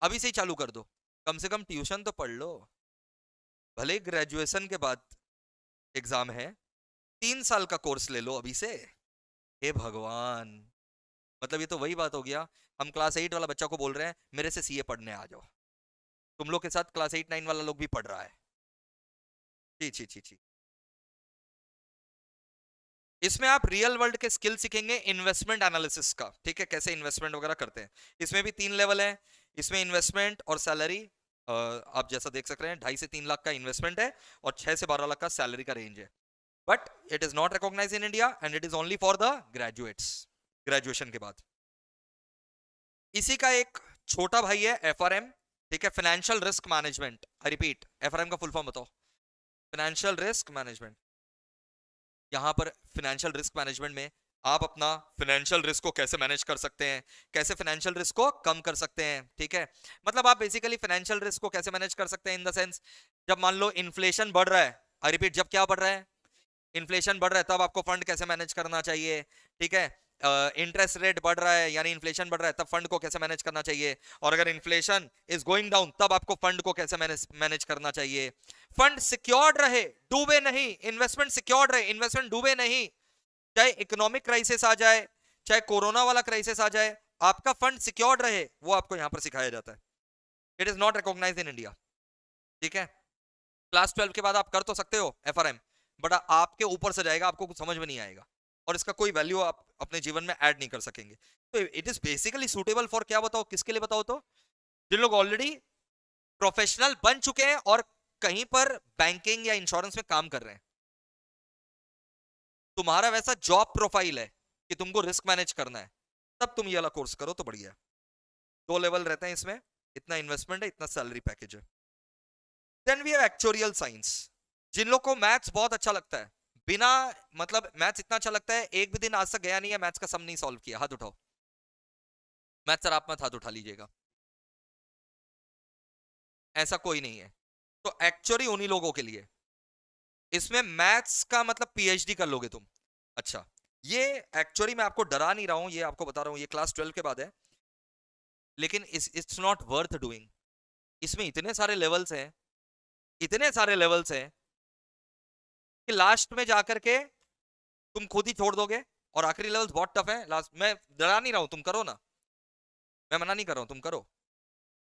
अभी से ही चालू कर दो, कम से कम ट्यूशन तो पढ़ लो, भले ग्रेजुएशन के बाद एग्जाम है, 3 साल का कोर्स ले लो अभी से। हे भगवान, मतलब ये तो वही बात हो गया, हम क्लास 8 वाला बच्चा को बोल रहे हैं मेरे से सीए पढ़ने आ जाओ, तुम लोग के साथ क्लास 8-9 वाला लोग भी पढ़ रहा है। छी छी छी छी। इसमें आप रियल वर्ल्ड के स्किल सीखेंगे, इन्वेस्टमेंट एनालिसिस का, ठीक है, कैसे इन्वेस्टमेंट वगैरह करते हैं। इसमें भी 3 लेवल है, इसमें इन्वेस्टमेंट और सैलरी, आप जैसा देख सक रहे हैं 2.5 से 3 लाख का इन्वेस्टमेंट है और 6 से 12 लाख का सैलरी का रेंज है। But it is not recognise in India and it is only for the graduates, graduation के बाद। इसी का एक छोटा भाई है एफआरएम, ठीक है, financial risk management. I repeat, FRM का फुल फॉर्म बताओ? Financial risk management. यहां पर फाइनेंशियल रिस्क मैनेजमेंट में आप अपना फाइनेंशियल रिस्क को कैसे मैनेज कर सकते हैं, कैसे फाइनेंशियल रिस्क को कम कर सकते हैं, ठीक है, मतलब आप बेसिकली फाइनेंशियल रिस्क को कैसे मैनेज कर सकते हैं इन द सेंस, जब मान लो इन्फ्लेशन बढ़ रहा है, आई रिपीट, जब क्या बढ़ रहा है, इन्फ्लेशन बढ़ रहा है, तब आपको फंड कैसे मैनेज करना चाहिए, ठीक है, इंटरेस्ट रेट बढ़ रहा है यानी इन्फ्लेशन बढ़ रहा है, तब फंड को कैसे मैनेज करना चाहिए, और अगर इन्फ्लेशन इज गोइंग डाउन तब आपको फंड को कैसे मैनेज करना चाहिए। फंड सिक्योर्ड रहे, डूबे नहीं, इन्वेस्टमेंट सिक्योर्ड रहे, इन्वेस्टमेंट डूबे नहीं, चाहे इकोनॉमिक क्राइसिस आ जाए, चाहे कोरोना वाला क्राइसिस आ जाए, आपका फंड सिक्योर्ड रहे, वो आपको यहां पर सिखाया जाता है। It is not recognised in India, ठीक है। क्लास 12 के बाद आप कर तो सकते हो एफआरएम, बट आपके ऊपर से जाएगा, आपको कुछ समझ में नहीं आएगा और इसका कोई वैल्यू आप अपने जीवन में ऐड नहीं कर सकेंगे। तो it is basically suitable for, क्या बताओ किसके लिए बताओ तो? जिन लोग ऑलरेडी प्रोफेशनल बन चुके हैं और कहीं पर बैंकिंग या इंश्योरेंस में काम कर रहे हैं, तुम्हारा वैसा जॉब प्रोफाइल है कि तुमको रिस्क मैनेज करना है, तब तुम ये वाला कोर्स करो तो बढ़िया है। 2 लेवल रहते हैं इसमें, इतना इन्वेस्टमेंट है, इतना सैलरी पैकेज है। Then we have actuarial science. जिन लोग को मैथ्स बहुत अच्छा लगता है, बिना मतलब मैथ्स इतना अच्छा लगता है, एक भी दिन आज तक गया नहीं है मैथ्स का सम नहीं सॉल्व किया, हाथ उठाओ। मैथ्स सर आप मत हाथ उठा लीजिएगा, ऐसा कोई नहीं है। तो एक्चुअली उन्हीं लोगों के लिए इसमें मैथ्स का मतलब पीएचडी कर लोगे तुम। अच्छा, ये एक्चुअली मैं आपको डरा नहीं रहा हूं, ये आपको बता रहा हूं, ये क्लास 12 के बाद है, लेकिन इट्स नॉट वर्थ डूइंग। इसमें इतने सारे लेवल्स हैं, इतने सारे लेवल्स हैं कि लास्ट में जाकर के तुम खुद ही छोड़ दोगे। और आखिरी लेवल्स बहुत टफ है। लास्ट मैं डरा नहीं रहा हूं, तुम करो ना, मैं मना नहीं कर रहा हूं, तुम करो।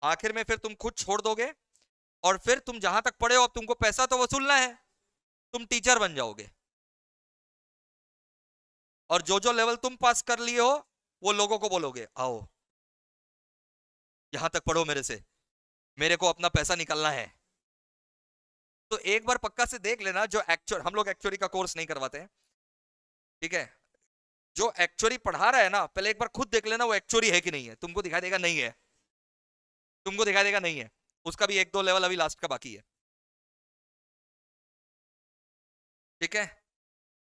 आखिर में फिर तुम खुद छोड़ दोगे, और फिर तुम जहां तक पढ़े हो अब तुमको पैसा तो वसूलना है, तुम टीचर बन जाओगे। और जो जो लेवल तुम पास कर लिए हो वो लोगों को बोलोगे आओ यहां तक पढ़ो मेरे से, मेरे को अपना पैसा निकालना है। तो एक बार पक्का से देख लेना, जो एक्चुअल हम लोग एक्चुअली का कोर्स नहीं करवाते हैं, ठीक है, जो एक्चुअली पढ़ा रहा है ना, पहले एक बार खुद देख लेना वो एक्चुअली है कि नहीं है। तुमको दिखाई देगा नहीं है, तुमको दिखाई देगा नहीं है, उसका भी 1-2 लेवल अभी लास्ट का बाकी है, ठीक है।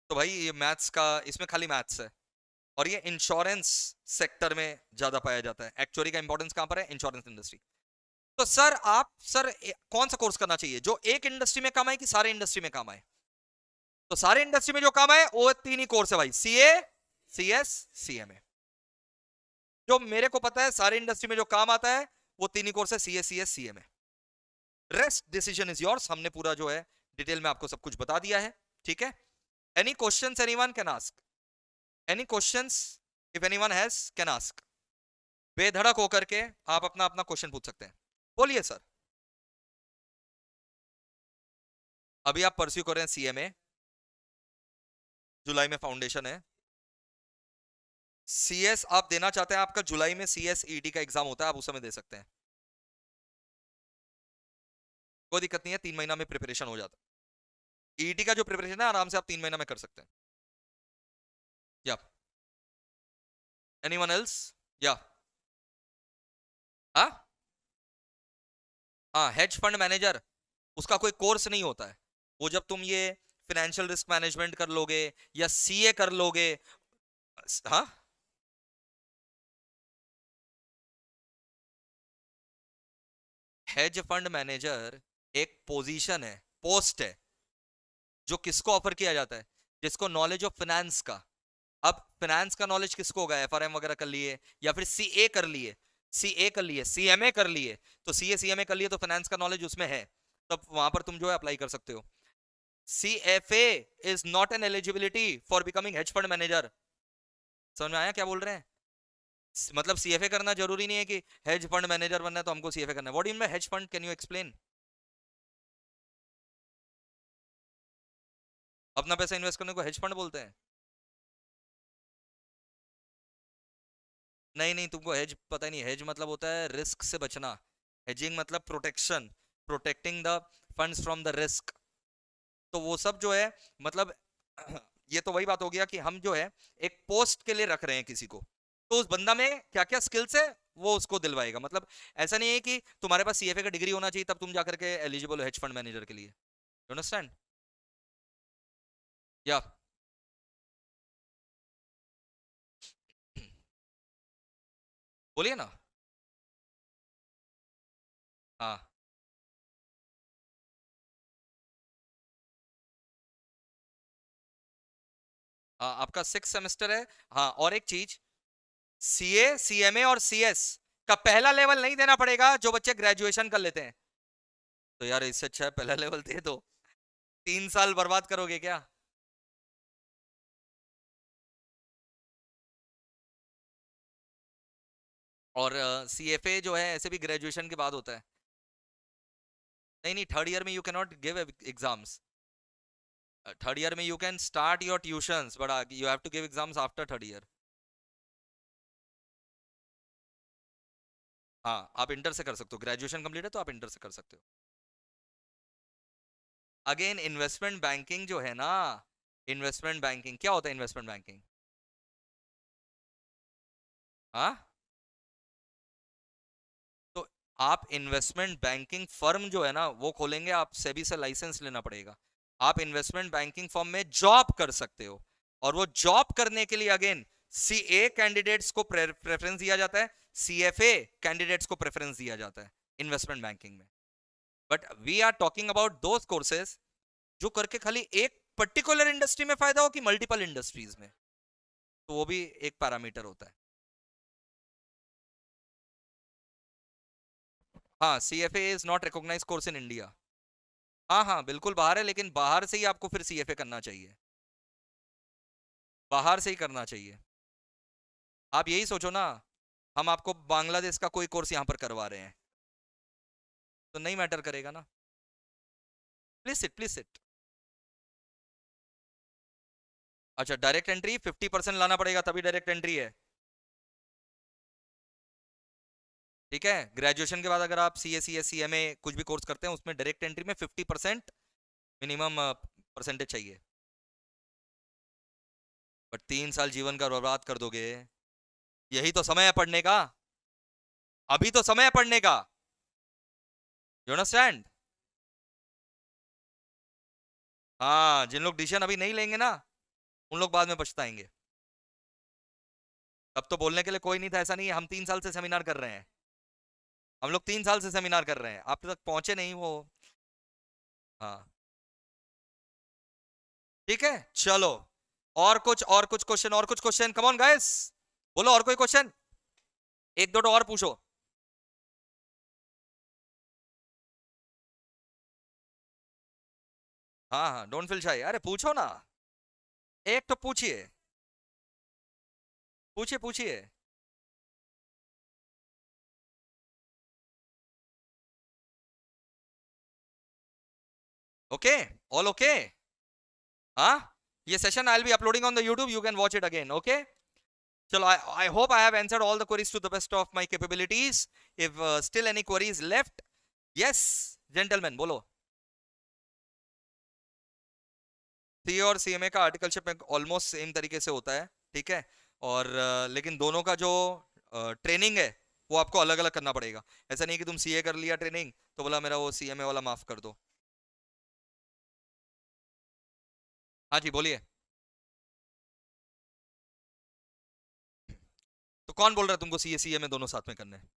तो भाई ये मैथ्स का, इसमें खाली मैथ्स है, और ये इंश्योरेंस सेक्टर में ज्यादा पाया जाता है। एक्चुअली का इंपॉर्टेंस कहां पर है? Insurance industry. तो सर आप कौन सा कोर्स करना चाहिए जो एक इंडस्ट्री में काम आए कि सारे इंडस्ट्री में काम आए? तो सारे इंडस्ट्री में जो काम आए वो 3 ही कोर्स है भाई, सीए, सीएस, सीएमए। जो मेरे को पता है सारे इंडस्ट्री में जो काम आता है वो 3 ही कोर्स है, CA, CS, CMA. Rest decision is yours. हमने पूरा जो है डिटेल में आपको सब कुछ बता दिया है, ठीक है। Any questions anyone can ask, any questions if anyone has can ask. बेधड़क होकर के आप अपना अपना क्वेश्चन पूछ सकते हैं, बोलिए सर। अभी आप परस्यू कर रहे हैं सीएमए, जुलाई में फाउंडेशन है। सीएस आप देना चाहते हैं, आपका जुलाई में सीएस ईटी का एग्जाम होता है, आप उस समय दे सकते हैं, कोई दिक्कत नहीं है, 3 महीना में प्रिपरेशन हो जाता है। ईटी का जो प्रिपरेशन है आराम से आप 3 महीना में कर सकते हैं। या एनीवन एल्स? या हाँ हाँ, हेज फंड मैनेजर, उसका कोई कोर्स नहीं होता है। वो जब तुम ये फाइनेंशियल रिस्क मैनेजमेंट कर लोगे या सीए कर लोगे, हाँ हेज फंड मैनेजर एक पोजीशन है, पोस्ट है, जो किसको ऑफर किया जाता है? जिसको नॉलेज ऑफ फाइनेंस का। अब फाइनेंस का नॉलेज किसको होगा? एफआरएम वगैरह कर लिए, या फिर सीए कर लिए, सीए कर लिए, सीएमए कर लिए। तो सीए सीएमए कर लिए तो फाइनेंस का नॉलेज उसमें है, तब वहां पर तुम जो है अप्लाई कर सकते हो। CFA is not an eligibility for becoming hedge fund manager. समझ में आया क्या बोल रहे हैं? मतलब सीएफए करना जरूरी नहीं है कि हेज फंड मैनेजर बनना है तो हमको सीएफए करना है। What do you mean by hedge fund? Can you explain? अपना पैसा इन्वेस्ट करने को हेज फंड बोलते हैं? नहीं नहीं, तुमको हेज पता ही नहीं। हेज मतलब होता है रिस्क से बचना, हेजिंग मतलब protection, protecting the funds from the risk. तो वो सब जो है मतलब ये तो वही बात हो गया कि हम जो है एक पोस्ट के लिए रख रहे हैं किसी को, तो उस बंदा में क्या क्या स्किल्स है वो उसको दिलवाएगा। मतलब ऐसा नहीं है कि तुम्हारे पास सीएफए का डिग्री होना चाहिए तब तुम जाकर के एलिजिबल हो हेज फंड मैनेजर के लिए। You understand? या बोलिए ना। हाँ हाँ, आपका 6 सेमेस्टर है। हाँ, और एक चीज, सीए, सीएमए और सीएस का पहला लेवल नहीं देना पड़ेगा जो बच्चे ग्रेजुएशन कर लेते हैं। तो यार इससे अच्छा है पहला लेवल दे दो, 3 साल बर्बाद करोगे क्या? और सीएफए जो है ऐसे भी ग्रेजुएशन के बाद होता है। नहीं नहीं, थर्ड ईयर में you can not give exams. Third year में you can start your tuitions but you have to give exams after third year. हाँ, आप इंटर से कर सकते हो, ग्रेजुएशन कंप्लीट है तो आप इंटर से कर सकते हो। अगेन इन्वेस्टमेंट बैंकिंग जो है ना, इन्वेस्टमेंट बैंकिंग क्या होता है? इन्वेस्टमेंट बैंकिंग, हाँ, तो आप इन्वेस्टमेंट बैंकिंग फर्म जो है ना वो खोलेंगे, आप सेबी से लाइसेंस लेना पड़ेगा। आप इन्वेस्टमेंट बैंकिंग फर्म में जॉब कर सकते हो, और वो जॉब करने के लिए अगेन सीए कैंडिडेट्स को प्रेफरेंस दिया जाता है, सीएफए कैंडिडेट्स को प्रेफरेंस दिया जाता है इन्वेस्टमेंट बैंकिंग में। But we are talking about those courses जो करके खाली एक पर्टिकुलर इंडस्ट्री में फायदा हो कि मल्टीपल इंडस्ट्रीज में, तो वो भी एक पैरामीटर होता है। हाँ, CFA is not recognised course in India. हाँ हाँ बिल्कुल बाहर है, लेकिन बाहर से ही आपको फिर सीएफए करना चाहिए, बाहर से ही करना चाहिए। आप यही सोचो ना, हम आपको बांग्लादेश का कोई कोर्स यहाँ पर करवा रहे हैं तो नहीं मैटर करेगा ना। Please sit, please sit. अच्छा, डायरेक्ट एंट्री 50% लाना पड़ेगा तभी डायरेक्ट एंट्री है, ठीक है। ग्रेजुएशन के बाद अगर आप C S C M A कुछ भी कोर्स करते हैं उसमें डायरेक्ट एंट्री में 50% मिनिमम परसेंटेज चाहिए। बट 3 साल जीवन का बर्बाद कर दोगे, यही तो समय है पढ़ने का, अभी तो समय है पढ़ने का, यू अंडरस्टैंड। हाँ, जिन लोग डिसीजन अभी नहीं लेंगे ना उन लोग बाद में पछताएंगे। तब तो बोलने के लिए कोई नहीं था, ऐसा नहीं है, हम 3 साल से सेमिनार कर रहे हैं, हम लोग 3 साल से सेमिनार कर रहे हैं, आप तक पहुंचे नहीं वो। हाँ ठीक है, चलो और कुछ क्वेश्चन, और कुछ क्वेश्चन, कम ऑन गाइस, बोलो और कोई क्वेश्चन, एक दो और पूछो। हाँ हाँ, डोंट फील शाई, अरे पूछो ना, एक तो पूछिए, पूछिए पूछिए। ओके, ऑल ओके, हाँ, ये session I will be uploading on the YouTube, you can watch it again, okay. चलो, I hope I have answered all the queries to the best of my capabilities. If still any queries left, yes, gentlemen, बोलो। CA और CMA का articleship में almost same तरीके से होता है, ठीक है, और लेकिन दोनों का जो ट्रेनिंग है वो आपको अलग अलग करना पड़ेगा। ऐसा नहीं कि तुम सीए कर लिया ट्रेनिंग तो बोला मेरा वो सीएमए वाला माफ कर दो। हाँ जी बोलिए। तो कौन बोल रहा है तुमको सीए सीएमए दोनों साथ में करने हैं?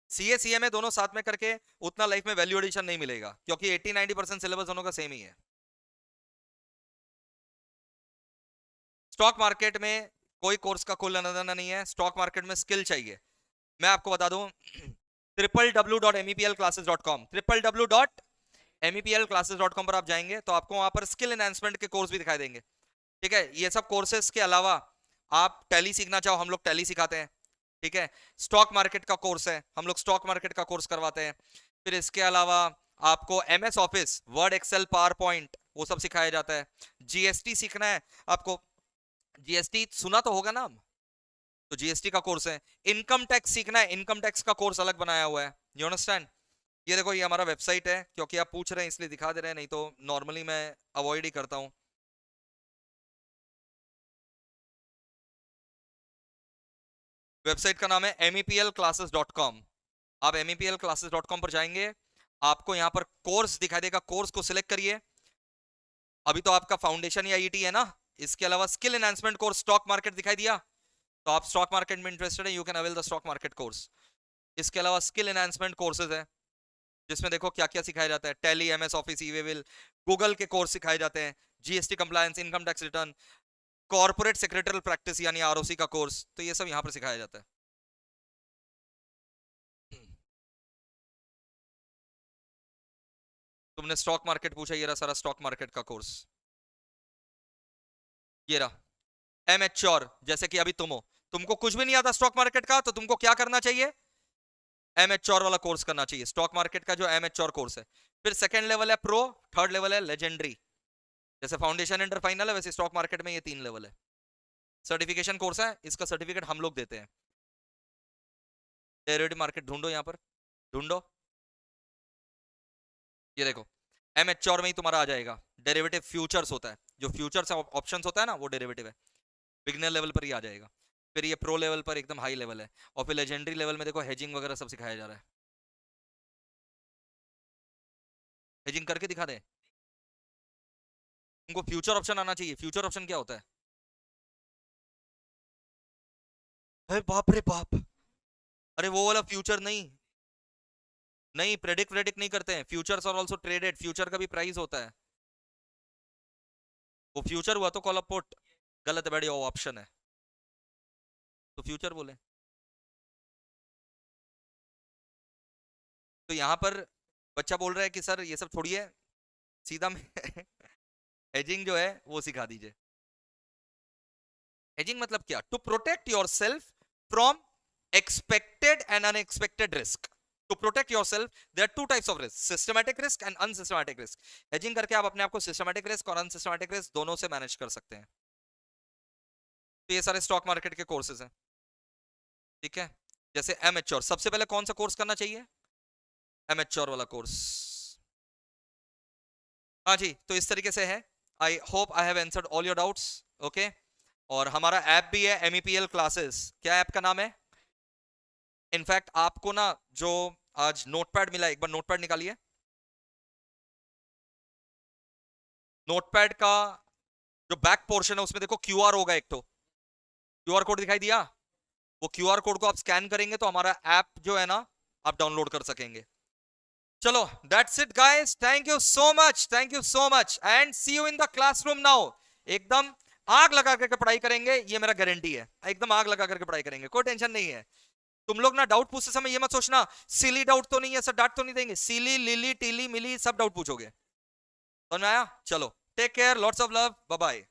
सीए सीएमए दोनों साथ में करके उतना लाइफ में वैल्यू एडिशन नहीं मिलेगा, क्योंकि 80-90% सिलेबस दोनों का सेम ही है। स्टॉक मार्केट में कोई कोर्स का कोई लेना देना नहीं है, स्टॉक मार्केट में स्किल चाहिए। मैं आपको बता दूं, www.mepl-classes.com, www.mepl-classes.com पर आप जाएंगे तो आपको वहां पर स्किल एनहांसमेंट के कोर्स भी दिखाई देंगे, ठीक है। ये सब कोर्सेज के अलावा आप टैली सीखना चाहो, हम लोग टैली सिखाते हैं, ठीक है। स्टॉक मार्केट का कोर्स है, हम लोग स्टॉक मार्केट का कोर्स करवाते हैं। फिर इसके अलावा आपको MS Office, Word, Excel, PowerPoint, वो सब सिखाया जाता है। जीएसटी सीखना है आपको, जीएसटी सुना तो होगा ना, तो जीएसटी का कोर्स है। इनकम टैक्स सीखना है, इनकम टैक्स का कोर्स अलग बनाया हुआ है, यू अंडरस्टैंड। ये देखो, ये हमारा वेबसाइट है, क्योंकि आप पूछ रहे हैं इसलिए दिखा दे रहे हैं, नहीं तो नॉर्मली मैं अवॉइड ही करता हूं। वेबसाइट का नाम है meplclasses.com। आप meplclasses.com पर जाएंगे, आपको यहाँ पर कोर्स दिखाई देगा, कोर्स को सिलेक्ट करिए। अभी तो आपका फाउंडेशन या ईटी है ना, इसके अलावा skill enhancement course stock market दिखाई दिया, तो आप स्टॉक मार्केट में इंटरेस्टेड है, you can avail the stock market course. इसके अलावा स्किल एनहांसमेंट कोर्सेज है, जिसमें देखो क्या क्या सिखाया जाता है, टैली, एमएस ऑफिस, ईवेविल, गूगल के कोर्स सिखाए जाते हैं, GST compliance, income tax return, corporate secretarial practice यानी आरओसी का कोर्स, तो ये सब यहाँ पर सिखाया जाता है। तुमने स्टॉक मार्केट पूछा, ये रहा सारा स्टॉक मार्केट का कोर्स, ये रहा। एमेच्योर, जैसे कि अभी तुम हो, तुमको कुछ भी नहीं आता स्टॉक मार्केट का, तो तुमको क्या करना चाहिए, एमेच्योर वाला कोर्स करना चाहिए, स्टॉक मार्केट का जो एमेच्योर कोर्स है। फिर सेकंड लेवल है प्रो, थर्ड लेवल है लेजेंडरी। जैसे फाउंडेशन, इंटर, फाइनल है, वैसे स्टॉक मार्केट में ये 3 लेवल है। सर्टिफिकेशन कोर्स है, इसका सर्टिफिकेट हम लोग देते हैं। डेरिवेटिव मार्केट ढूंढो यहाँ पर, ढूंढो, ये देखो एमेच्योर में ही तुम्हारा आ जाएगा डेरिवेटिव फ्यूचर्स होता है, जो फ्यूचर्स ऑप्शंस होता है ना वो डेरिवेटिव है, बिगिनर लेवल पर ही आ जाएगा। फिर ये प्रो लेवल पर एकदम हाई लेवल है, और फिर लेजेंडरी लेवल में देखो हेजिंग वगैरह सब सिखाया जा रहा है। हेजिंग करके दिखा दे, उनको फ्यूचर ऑप्शन आना चाहिए। फ्यूचर ऑप्शन क्या होता है? अरे बाप रे बाप, अरे वो वाला फ्यूचर नहीं, नहीं प्रेडिक्ट नहीं करते हैं, futures are also traded, future का भी प्राइस होता है। वो फ्यूचर हुआ तो कॉल अप पुट, गलत है बढ़िया, वो ऑप्शन है तो फ्यूचर बोले। तो यहाँ पर बच्चा बोल रहा है कि सर ये सब छोड़िए, सीधा में हेजिंग जो है वो सिखा दीजिए। हेजिंग मतलब क्या? To protect yourself from expected and unexpected risk. To protect yourself there are two types of risk, systematic risk and unsystematic risk. Hedging करके आप अपने आप को सिस्टमैटिक रिस्क और अनसिस्टमैटिक रिस्क दोनों से मैनेज कर सकते हैं। तो ये सारे स्टॉक मार्केट के कोर्सेज हैं, ठीक है। जैसे एमेच्योर, सबसे पहले कौन सा कोर्स करना चाहिए? एमेच्योर वाला कोर्स। हाँ जी, तो इस तरीके से है। I hope I have answered all your doubts, okay. और हमारा ऐप भी है MEPL क्लासेस। क्या ऐप का नाम है? इनफैक्ट आपको ना जो आज नोटपैड मिला, एक बार नोटपैड निकालिए। नोटपैड का जो बैक पोर्शन है उसमें देखो QR होगा एक, तो QR कोड दिखाई दिया, वो QR कोड को आप स्कैन करेंगे तो हमारा ऐप जो है ना आप डाउनलोड कर सकेंगे। चलो that's it guys, thank you so much and see you in the classroom now. एकदम आग लगा करके पढ़ाई करेंगे, ये मेरा गारंटी है, एकदम आग लगा करके पढ़ाई करेंगे, कोई टेंशन नहीं है। तुम लोग ना डाउट पूछते समय ये मत सोचना सिली डाउट तो नहीं है, सर डांट तो नहीं देंगे, सिली लिली टीली मिली सब डाउट पूछोगे, समझ में आया? चलो take care, lots of love, bye bye.